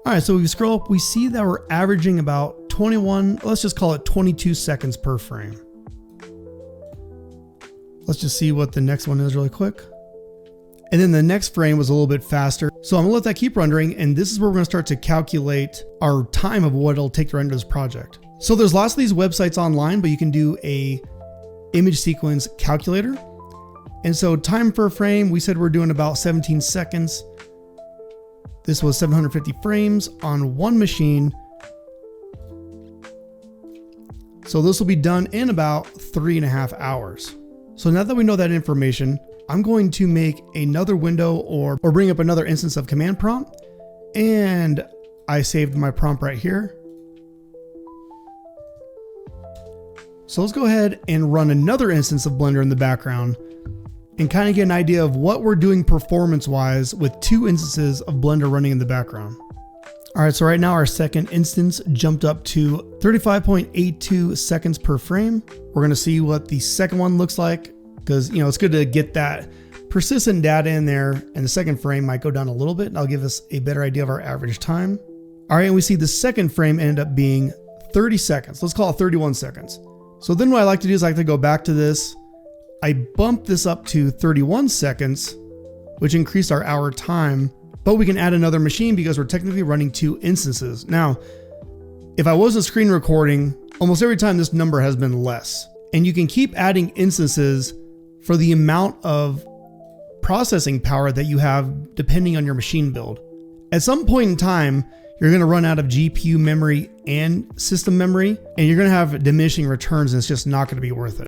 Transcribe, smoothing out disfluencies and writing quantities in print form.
All right, so we scroll up, we see that we're averaging about 21, let's just call it 22 seconds per frame. Let's just see what the next one is really quick. And then the next frame was a little bit faster. So I'm gonna let that keep rendering, and this is where we're gonna start to calculate our time of what it'll take to render this project. So there's lots of these websites online, but you can do a image sequence calculator. And so time per frame, we said we're doing about 17 seconds. This was 750 frames on one machine. So this will be done in about 3.5 hours. So now that we know that information, I'm going to make another window or bring up another instance of command prompt. And I saved my prompt right here. So let's go ahead and run another instance of Blender in the background and kind of get an idea of what we're doing performance-wise with two instances of Blender running in the background. All right, so right now our second instance jumped up to 35.82 seconds per frame. We're gonna see what the second one looks like, because it's good to get that persistent data in there, and the second frame might go down a little bit, and that'll give us a better idea of our average time. All right, and we see the second frame ended up being 30 seconds. Let's call it 31 seconds. So then what I like to do is I like to go back to this. I bump this up to 31 seconds, which increased our hour time, but we can add another machine because we're technically running two instances. Now, if I wasn't screen recording, almost every time this number has been less. And you can keep adding instances for the amount of processing power that you have depending on your machine build. At some point in time, you're gonna run out of GPU memory and system memory, and you're gonna have diminishing returns, and it's just not gonna be worth it.